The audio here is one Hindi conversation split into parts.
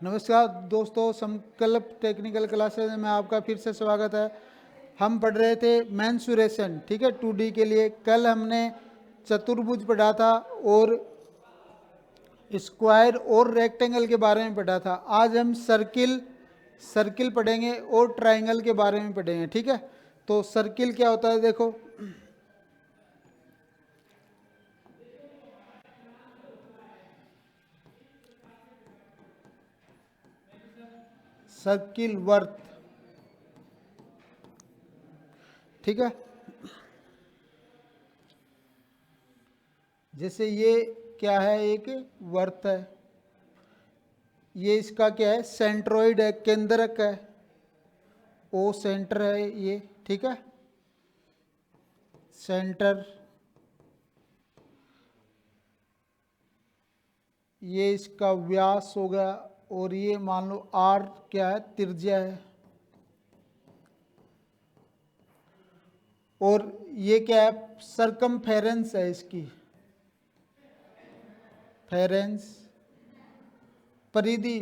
नमस्कार दोस्तों, संकल्प टेक्निकल क्लासेस में आपका फिर से स्वागत है। हम पढ़ रहे थे मेंसुरेशन, ठीक है, 2D के लिए। कल हमने चतुर्भुज पढ़ा था और स्क्वायर और रेक्टेंगल के बारे में पढ़ा था। आज हम सर्किल पढ़ेंगे और ट्रायंगल के बारे में पढ़ेंगे, ठीक है। तो सर्किल क्या होता है, देखो। सर्किल वर्त, ठीक है। जैसे ये क्या है, एक वर्त है। ये इसका क्या है, सेंट्रोइड है, केंद्रक है। ओ सेंटर है ये, ठीक है, सेंटर। ये इसका व्यास हो गया और ये मान लो आर क्या है, त्रिज्या है। और ये क्या है, सरकमफेरेंस है इसकी, फेरेंस, परिधि।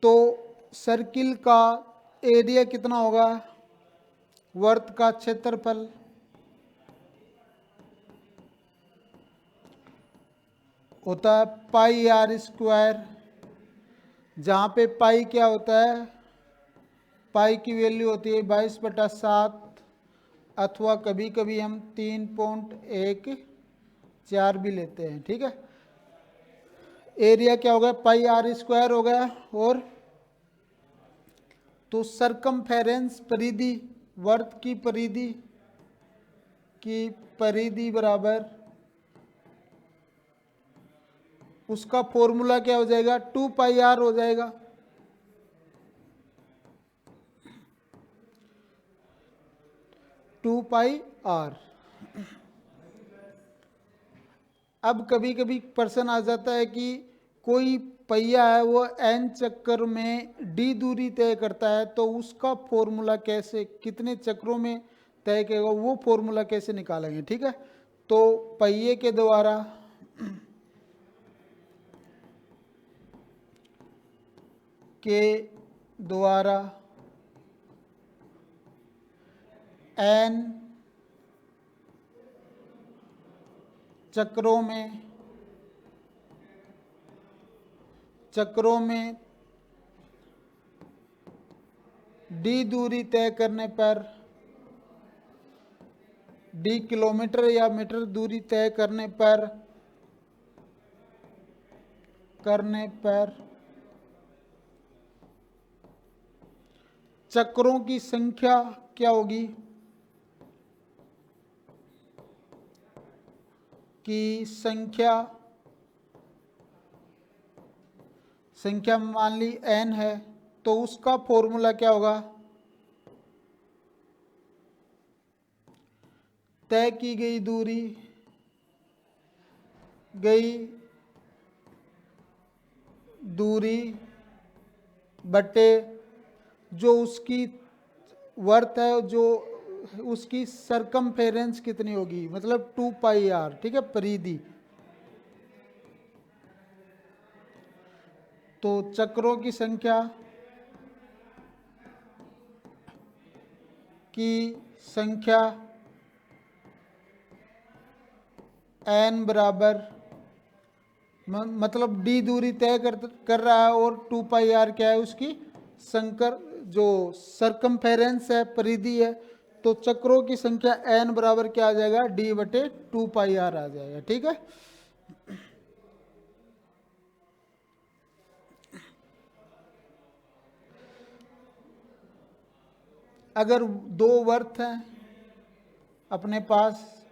तो सर्किल का एरिया कितना होगा, वर्त का क्षेत्रफल, होता है पाई आर स्क्वायर। जहाँ पे पाई क्या होता है, पाई की वैल्यू होती है 22/7, अथवा कभी कभी हम 3.14 भी लेते हैं, ठीक है। एरिया क्या हो गया, पाई आर स्क्वायर हो गया। और तो सरकमफेरेंस, परिधि, वर्त की परिधि बराबर, उसका फॉर्मूला क्या हो जाएगा, 2πr हो जाएगा। Two pi R. अब कभी कभी प्रश्न आ जाता है कि कोई पहिया है वो n चक्कर में d दूरी तय करता है, तो उसका फॉर्मूला कैसे, कितने चक्रों में तय करेगा, वो फॉर्मूला कैसे निकालेंगे, ठीक है। तो पहिए के द्वारा n चक्रों में d दूरी तय करने पर, d किलोमीटर या मीटर दूरी तय करने पर चक्रों की संख्या क्या होगी, की संख्या मान ली n है, तो उसका फॉर्मूला क्या होगा, तय की गई दूरी बटे जो उसकी वर्थ है, जो उसकी सरकमफेरेंस कितनी होगी, मतलब 2πr, ठीक है, परिधि। तो चक्रों की संख्या n बराबर, मतलब d दूरी तय कर रहा है और 2πr क्या है, उसकी जो सरकमफेरेंस है, परिधि है। तो चक्रों की संख्या n बराबर क्या आ जाएगा, d/2πr आ जाएगा, ठीक है। अगर दो वर्त हैं अपने पास,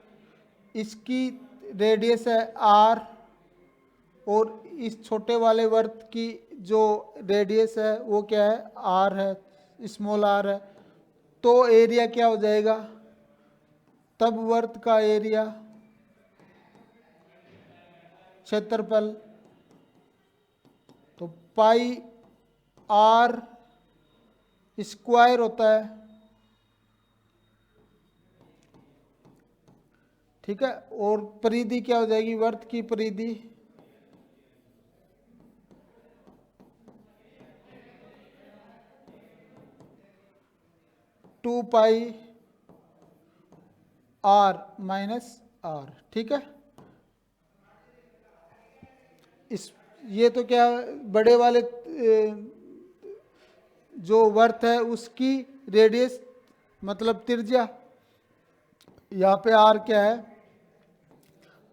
इसकी रेडियस है r और इस छोटे वाले वर्त की जो रेडियस है वो क्या है, r है, स्मॉल r है, तो एरिया क्या हो जाएगा, तब वर्त का एरिया, क्षेत्रफल, तो पाई आर स्क्वायर होता है, ठीक है। और परिधि क्या हो जाएगी, वर्त की परिधि 2 पाई आर माइनस आर। ठीक है, इस ये तो क्या बड़े वाले जो वर्त है उसकी रेडियस मतलब त्रिज्या, यहाँ पे आर क्या है,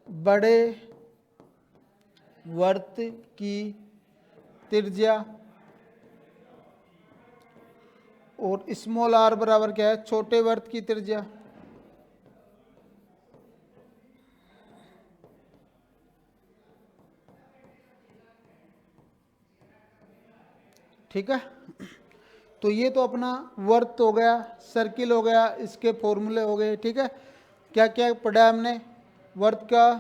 बड़े वर्त की त्रिज्या, और स्मॉल आर बराबर क्या है, छोटे वर्त की त्रिज्या। ठीक है, तो ये तो अपना वर्त हो गया, सर्किल हो गया, इसके फॉर्मूले हो गए। ठीक है, क्या क्या पढ़ा हमने वर्त का,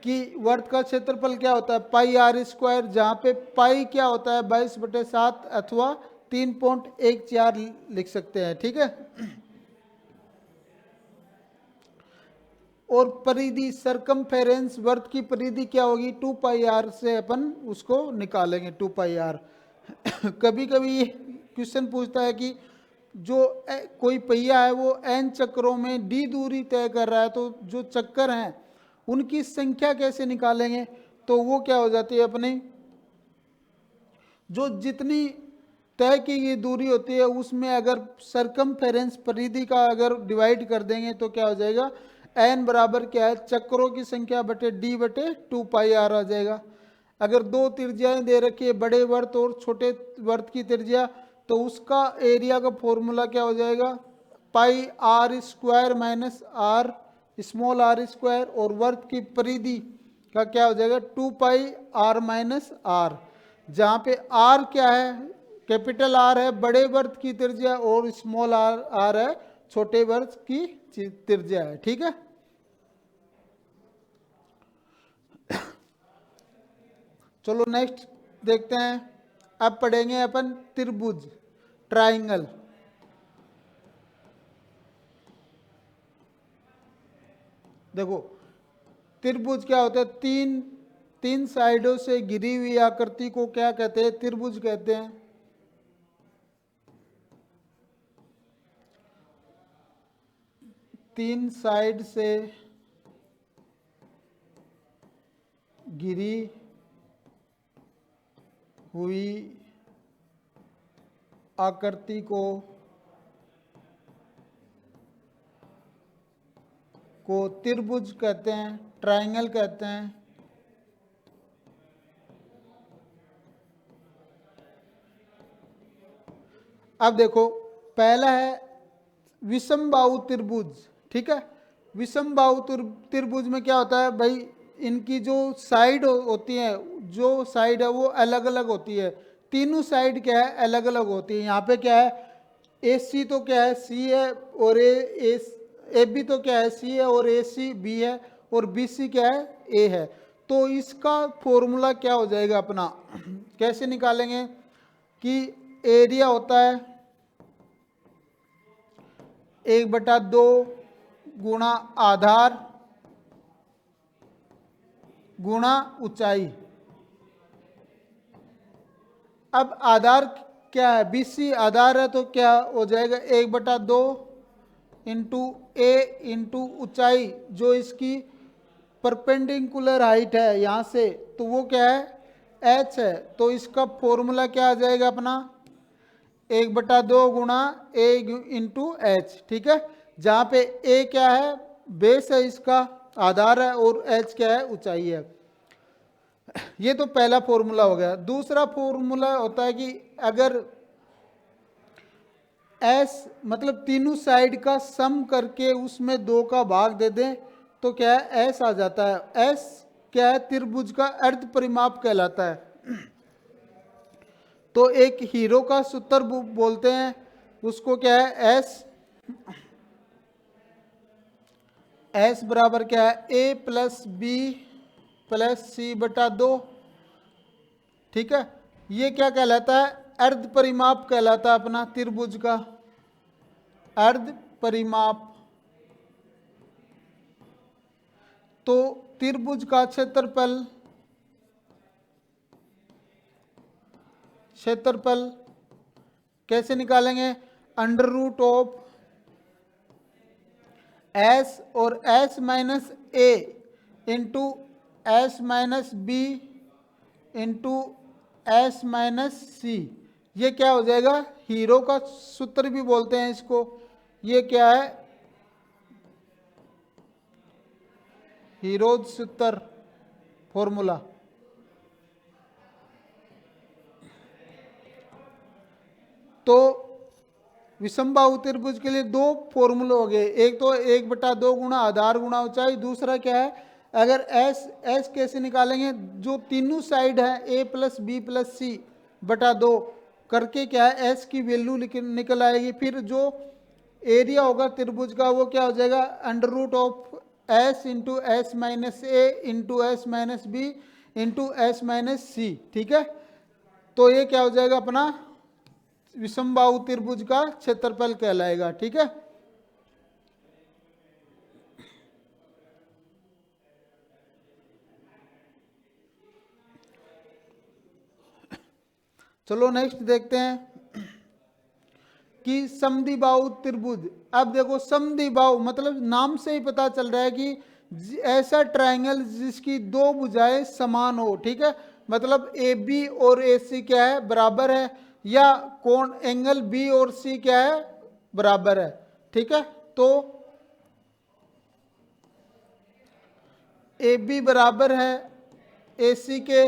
कि वर्त का क्षेत्रफल क्या होता है, पाई आर स्क्वायर, जहाँ पे पाई क्या होता है 22/7 अथवा 3.14 लिख सकते हैं। ठीक है, और परिधि सरकमफेरेंस वर्त की परिधि क्या होगी, 2 पाई आर से अपन उसको निकालेंगे 2 पाई आर। कभी कभी ये क्वेश्चन पूछता है कि जो कोई पहिया है वो n चक्रों में d दूरी तय कर रहा है, तो जो चक्कर हैं उनकी संख्या कैसे निकालेंगे, तो वो क्या हो जाती है अपनी, जो जितनी तय की गई दूरी होती है उसमें अगर सरकमफेरेंस परिधि का अगर डिवाइड कर देंगे तो क्या हो जाएगा, n बराबर क्या है, चक्रों की संख्या बटे d बटे 2 पाई आर आ जाएगा। अगर दो त्रिज्याएं दे रखी है, बड़े वर्त और छोटे वर्त की त्रिज्या, तो उसका एरिया का फॉर्मूला क्या हो जाएगा, pi R square minus R small R square, और वर्त की परिधि का क्या हो जाएगा 2 पाई आर माइनस आर, जहाँ पे आर क्या है, कैपिटल आर है बड़े वर्त की त्रिज्या, और स्मॉल आर आर है छोटे वर्त की त्रिज्या है। ठीक है, चलो नेक्स्ट देखते हैं। अब पढ़ेंगे अपन त्रिभुज, ट्राइंगल। देखो त्रिभुज क्या होता है, तीन साइडों से घिरी हुई आकृति को क्या कहते हैं, त्रिभुज कहते हैं। तीन साइड से घिरी हुई आकृति को त्रिभुज कहते हैं, ट्रायंगल कहते हैं। अब देखो पहला है विषमबाहु त्रिभुज। ठीक है, विषमबाहु त्रिभुज में क्या होता है भाई, इनकी जो साइड होती है, जो साइड है वो अलग अलग होती है, तीनों साइड क्या है अलग अलग होती है। यहाँ पे क्या है, ए सी तो क्या है सी है, और ए बी तो क्या है सी है, और ए सी बी है, और बी सी क्या है ए है। तो इसका फॉर्मूला क्या हो जाएगा अपना, कैसे निकालेंगे, कि एरिया होता है 1/2 गुणा आधार गुणा ऊंचाई। अब आधार क्या है, BC आधार है, तो क्या हो जाएगा 1/2 इंटू ए इंटू ऊंचाई, जो इसकी परपेंडिकुलर हाइट है यहाँ से, तो वो क्या है h है। तो इसका फॉर्मूला क्या आ जाएगा अपना, 1/2 गुणा ए इंटू एच। ठीक है, जहाँ पे ए क्या है बेस है, इसका आधार है, और एच क्या है ऊंचाई है। ये तो पहला फॉर्मूला हो गया। दूसरा फॉर्मूला होता है कि अगर एस मतलब तीनों साइड का सम करके उसमें 2 का भाग दे दें तो क्या है एस आ जाता है। एस क्या है, त्रिभुज का अर्ध परिमाप कहलाता है। तो एक हीरो का सूत्र बोलते हैं, उसको क्या है एस बराबर क्या है ए प्लस बी प्लस सी बटा 2। ठीक है, ये क्या कहलाता है, अर्ध परिमाप कहलाता है अपना त्रिभुज का अर्ध परिमाप। तो त्रिभुज का क्षेत्रफल कैसे निकालेंगे? अंडर रूट ऑफ एस और S minus A into S minus B into S minus C. ये क्या हो जाएगा? हीरो का सूत्र भी बोलते हैं इसको। ये क्या है? हीरोज सूत्र, फॉर्मूला। तो विषमबाहु त्रिभुज के लिए दो फॉर्मूले हो गए, एक तो 1/2 गुणा आधार गुणा ऊंचाई, दूसरा क्या है? अगर एस कैसे निकालेंगे? जो तीनों साइड है a प्लस बी प्लस सी बटा 2 करके क्या है एस की वैल्यू निकल आएगी। फिर जो एरिया होगा त्रिभुज का वो क्या हो जाएगा? Under root of S into S minus A into S minus B into S minus C. ठीक है, तो ये क्या हो जाएगा अपना विषमबाहु त्रिभुज का क्षेत्रफल कहलाएगा। ठीक है, चलो नेक्स्ट देखते हैं कि समद्विबाहु त्रिभुज। अब देखो समद्विबाहु मतलब नाम से ही पता चल रहा है कि ऐसा ट्रायंगल जिसकी दो भुजाएं समान हो। ठीक है, मतलब ए बी और ए सी क्या है? बराबर है, या कोण एंगल बी और सी क्या है? बराबर है। ठीक है, तो ए बी बराबर है ए सी के,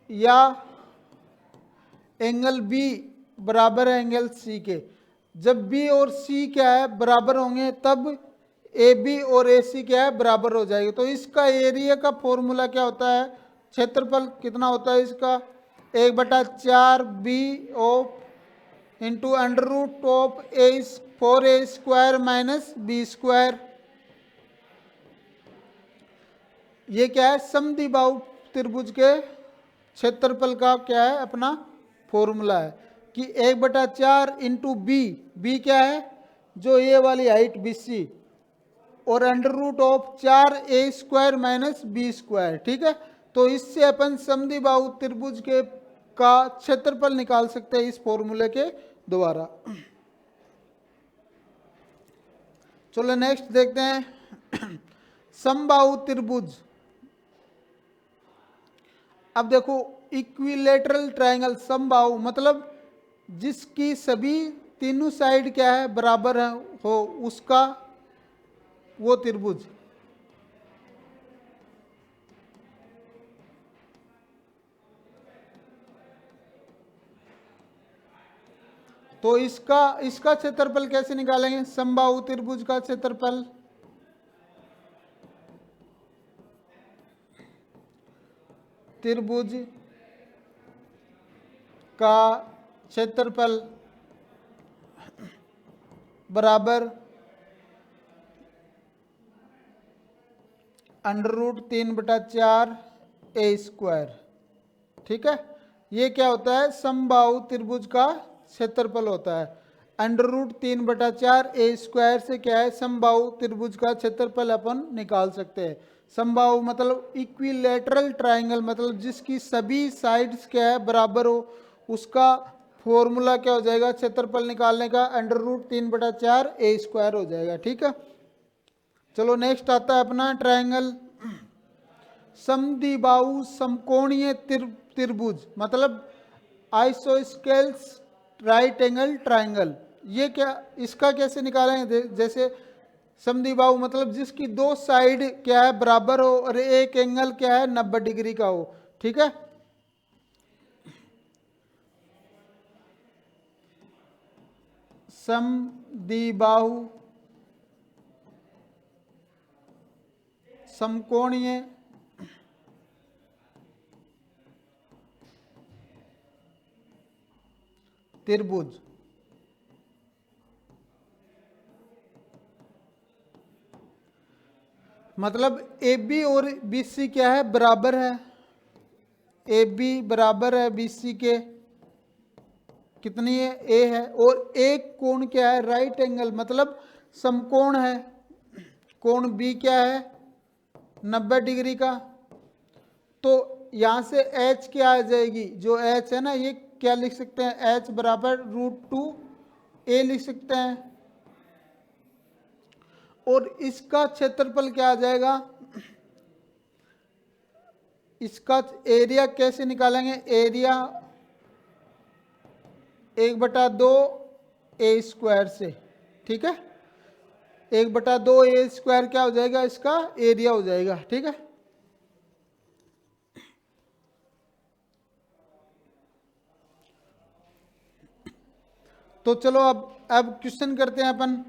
या एंगल बी बराबर है एंगल सी के। जब बी और सी क्या है? बराबर होंगे, तब ए बी और ए सी क्या है? बराबर हो जाएगी। तो इसका एरिया का फॉर्मूला क्या होता है? क्षेत्रफल कितना होता है इसका? 1/4 B of into under root of A 4a square minus B square. ये क्या है? समद्विबाहु त्रिभुज के क्षेत्रफल का क्या है? अपना फॉर्मूला है कि 1/4 इंटू बी क्या है? जो ये वाली हाइट बी सी, और under root of 4a square minus B square. ठीक है, तो इससे अपन समद्विबाहु त्रिभुज के का क्षेत्रफल निकाल सकते हैं इस फॉर्मूले के द्वारा। चलो नेक्स्ट देखते हैं समबाहु त्रिभुज। अब देखो इक्विलेटरल ट्रायंगल समबाहु मतलब जिसकी सभी तीनों साइड क्या है? बराबर है हो, उसका वो त्रिभुज। तो इसका क्षेत्रफल कैसे निकालेंगे? समबाहु त्रिभुज का क्षेत्रफल त्रिभुज का क्षेत्रफल बराबर अंडर रूट 3/4 ए स्क्वायर। ठीक है, ये क्या होता है? समबाहु त्रिभुज का क्षेत्रफल होता है। अंडर रूट 3/4 ए स्क्वायर से क्या है? समबाहु त्रिभुज का क्षेत्रफल अपन निकाल सकते हैं। समबाहु मतलब इक्विलेटरल ट्रायंगल मतलब जिसकी सभी साइड्स क्या है? बराबर हो, उसका फॉर्मूला क्या हो जाएगा क्षेत्रफल निकालने का? अंडर रूट 3/4 ए स्क्वायर हो जाएगा। ठीक है, चलो नेक्स्ट आता है अपना ट्रायंगल समद्विबाहु समकोणीय त्रिभुज मतलब आइसोस्केल्स राइट एंगल ट्रायंगल। ये क्या, इसका कैसे निकालेंगे? जैसे समद्विबाहु मतलब जिसकी दो साइड क्या है? बराबर हो और एक एंगल क्या है? 90 डिग्री का हो। ठीक है, समद्विबाहु समकोणीय त्रिभुज मतलब ए बी और बी सी क्या है? बराबर है। ए बी बराबर है बी सी के, कितनी है? ए है। और एक कोण क्या है? राइट एंगल मतलब समकोण है। कोण बी क्या है? 90 डिग्री का। तो यहां से एच क्या आ जाएगी? जो एच है ना, ये क्या लिख सकते हैं, h बराबर √2a लिख सकते हैं। और इसका क्षेत्रफल क्या आ जाएगा, इसका एरिया कैसे निकालेंगे, एरिया 1/2 a² से, ठीक है। 1/2 a² क्या हो जाएगा, इसका एरिया हो जाएगा, ठीक है। तो चलो अब क्वेश्चन करते हैं अपन।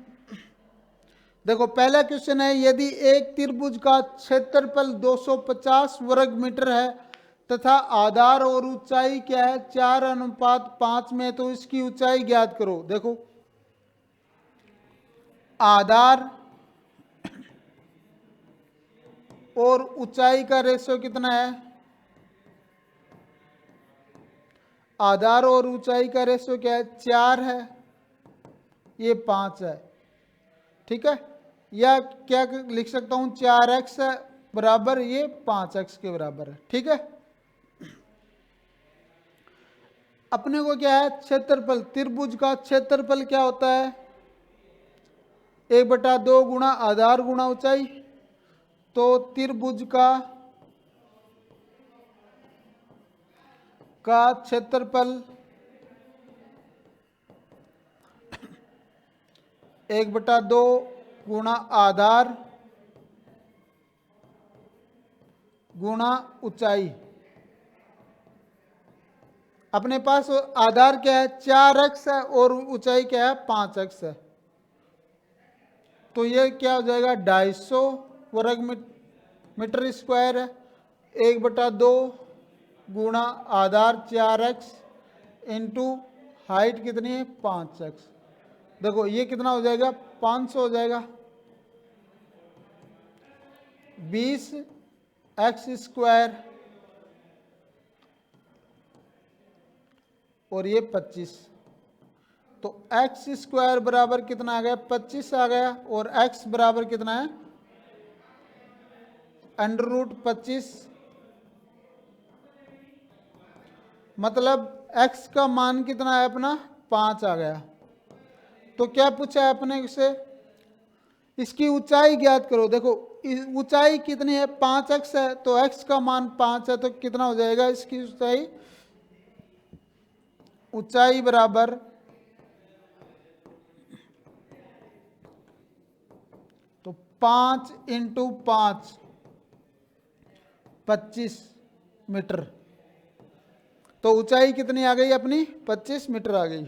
देखो पहला क्वेश्चन है, यदि एक त्रिभुज का क्षेत्रफल 250 वर्ग मीटर है तथा आधार और ऊंचाई क्या है 4:5 में, तो इसकी ऊंचाई ज्ञात करो। देखो आधार और ऊंचाई का रेशियो कितना है, आधार और ऊंचाई का रेशियो क्या है, 4 है, ये 5 है, ठीक है। या क्या लिख सकता हूं, 4x बराबर ये 5x के बराबर है, ठीक है। अपने को क्या है, क्षेत्रफल, त्रिभुज का क्षेत्रफल क्या होता है, 1/2 गुणा आधार गुणा ऊंचाई। तो त्रिभुज का क्षेत्रफल 1/2 गुणा आधार गुणा ऊंचाई। अपने पास आधार क्या है, 4x है और ऊंचाई क्या है, 5x है। तो ये क्या हो जाएगा, 250 वर्ग मीटर स्क्वायर है। 1/2 गुणा आधार 4x इंटू हाइट कितनी है, 5x। देखो ये कितना हो जाएगा, 500 हो जाएगा। 20x² और ये 25। तो x² बराबर कितना आ गया, 25 आ गया। और x बराबर कितना है, √25। मतलब x का मान कितना है अपना, 5 आ गया। तो क्या पूछा है अपने से, इसकी ऊंचाई ज्ञात करो। देखो ऊंचाई कितनी है, 5x है, तो x का मान 5 है, तो कितना हो जाएगा इसकी ऊंचाई, ऊंचाई बराबर तो 5 × 5 25 मीटर। तो ऊंचाई कितनी आ गई अपनी, 25 मीटर आ गई।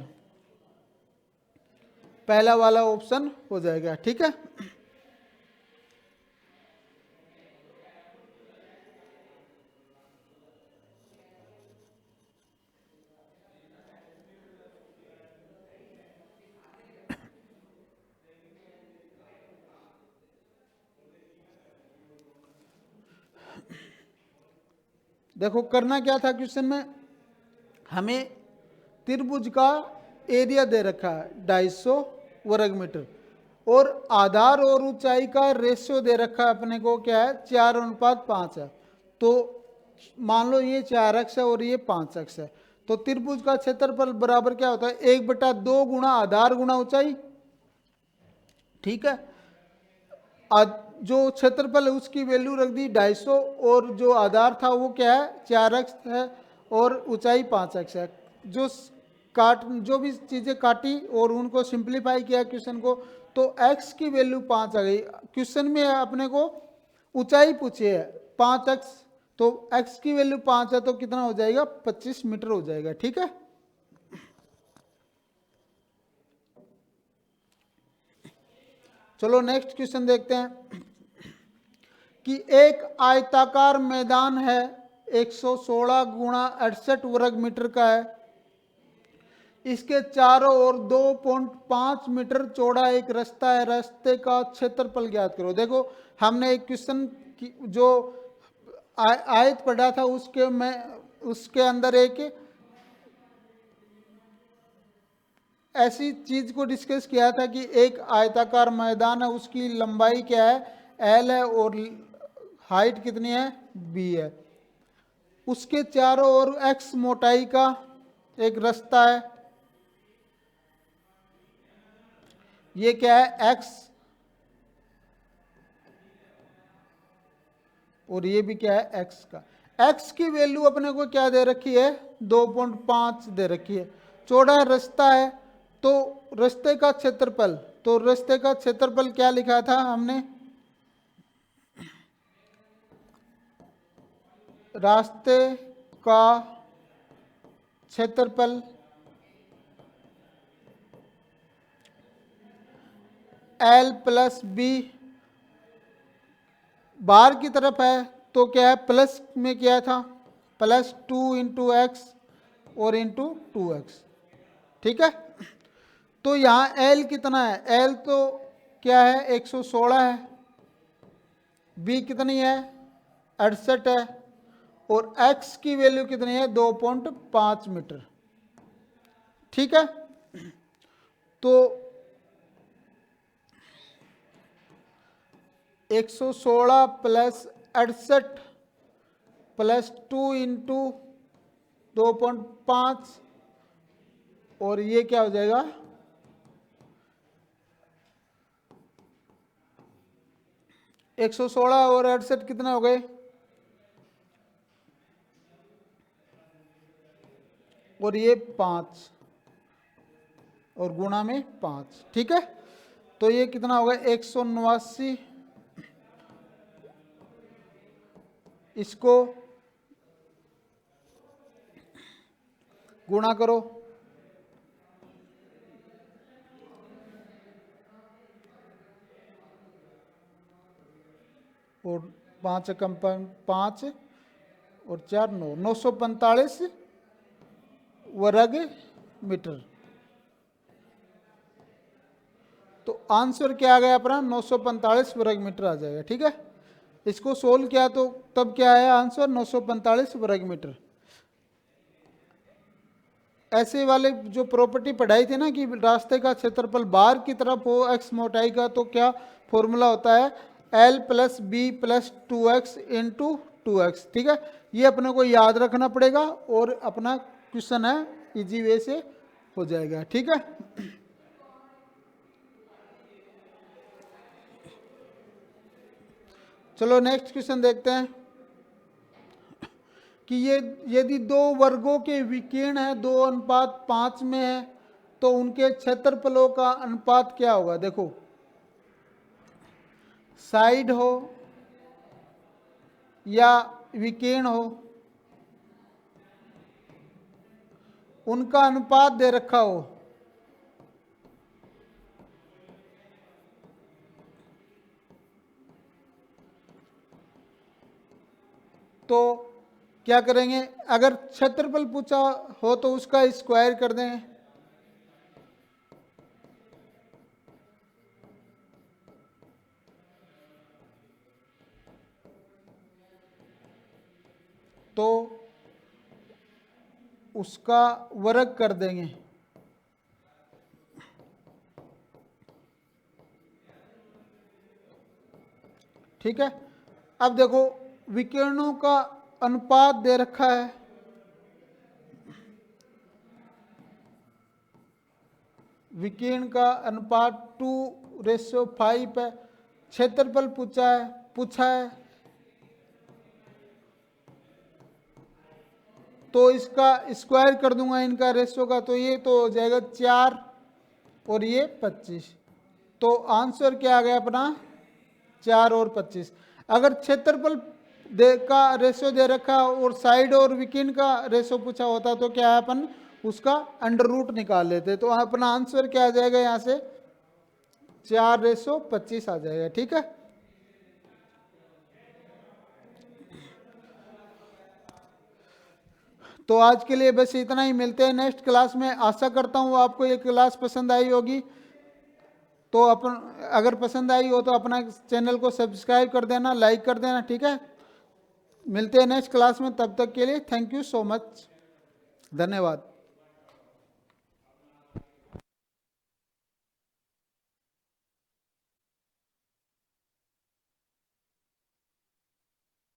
पहला वाला ऑप्शन हो जाएगा, ठीक है। देखो करना क्या था क्वेश्चन में, हमें त्रिभुज का एरिया दे रखा है 250 वर्ग मीटर और आधार और ऊंचाई का रेशियो दे रखा है अपने को, क्या है, 4:5 है। तो मान लो ये 4x है और ये 5x है। तो त्रिभुज का क्षेत्रफल बराबर क्या होता है, 1/2 गुणा आधार गुणा ऊंचाई, ठीक है। जो क्षेत्रफल है उसकी वैल्यू रख दी 250 और जो आधार था वो क्या है, 4x है और ऊंचाई 5x है। जो भी चीज़ें काटी और उनको सिंप्लीफाई किया क्वेश्चन को, तो x की वैल्यू 5 आ गई। क्वेश्चन में अपने को ऊंचाई पूछी है 5x, तो x की वैल्यू 5 है, तो कितना हो जाएगा, 25 मीटर हो जाएगा, ठीक है। चलो नेक्स्ट क्वेश्चन देखते हैं कि एक आयताकार मैदान है 116 × 68 वर्ग मीटर का है। इसके चारों ओर 2.5 मीटर चौड़ा एक रास्ता है, रास्ते का क्षेत्रफल ज्ञात करो। देखो हमने एक क्वेश्चन जो आयत पढ़ा था उसके अंदर एक ऐसी चीज को डिस्कस किया था कि एक आयताकार मैदान है, उसकी लंबाई क्या है, L है और हाइट कितनी है, B है। उसके चारों ओर x मोटाई का एक रास्ता है, ये क्या है x, और ये भी क्या है x का। x की वैल्यू अपने को क्या दे रखी है 2.5 दे रखी है। चौड़ा रास्ता है तो रास्ते का क्षेत्रफल, तो रास्ते का क्षेत्रफल क्या लिखा था हमने, रास्ते का क्षेत्रफल L प्लस बी, बाहर की तरफ है तो क्या है प्लस में क्या था प्लस 2 इंटू एक्स और इंटू 2x, ठीक है। तो यहाँ L कितना है, L तो क्या है 116 है, B कितनी है 68 है, और x की वैल्यू कितनी है 2.5 मीटर, ठीक है। तो 116 प्लस 68 प्लस 2 इंटू 2.5, और ये क्या हो जाएगा 116 और 68 कितने हो गए, और ये 5 और गुणा में 5, ठीक है। तो ये कितना होगा 189, इसको गुणा करो, और 5 कम 5 और 4 9, 945 वर्ग मीटर। तो आंसर क्या आ गया अपना 945 वर्ग मीटर आ जाएगा, ठीक है। इसको सोल्व किया तो तब क्या आया आंसर 945 वर्ग मीटर। ऐसे वाले जो प्रॉपर्टी पढ़ाई थी ना कि रास्ते का क्षेत्रफल बाहर की तरफ हो x मोटाई का, तो क्या फॉर्मूला होता है L plus B plus 2x into 2x, ठीक है। ये अपने को याद रखना पड़ेगा और अपना क्वेश्चन है इजी वे से हो जाएगा, ठीक है। चलो नेक्स्ट क्वेश्चन देखते हैं कि ये यदि दो वर्गों के विकीर्ण है 2:5 में है तो उनके क्षेत्रफलों का अनुपात क्या होगा। देखो साइड हो या विकीर्ण हो, उनका अनुपात दे रखा हो तो क्या करेंगे, अगर क्षेत्रफल पूछा हो तो उसका स्क्वायर कर दें, तो उसका वर्ग कर देंगे, ठीक है। अब देखो विकिरणों का अनुपात दे रखा है, विकिरण का अनुपात 2:5 है, क्षेत्रफल पूछा है तो इसका स्क्वायर कर दूंगा इनका रेशियो का, तो ये तो हो जाएगा 4 और ये 25। तो आंसर क्या आ गया अपना 4 और 25। अगर क्षेत्रफल का रेशियो दे रखा और साइड और विकिरण का रेशियो पूछा होता तो क्या है अपन उसका अंडर रूट निकाल लेते, तो अपना आंसर क्या आ जाएगा यहाँ से 4:25 आ जाएगा, ठीक है। तो आज के लिए बस इतना ही, मिलते हैं नेक्स्ट क्लास में। आशा करता हूँ आपको ये क्लास पसंद आई होगी, तो अपन अगर पसंद आई हो तो अपना चैनल को सब्सक्राइब कर देना, लाइक कर देना, ठीक है। मिलते हैं नेक्स्ट क्लास में, तब तक के लिए थैंक यू सो मच, धन्यवाद।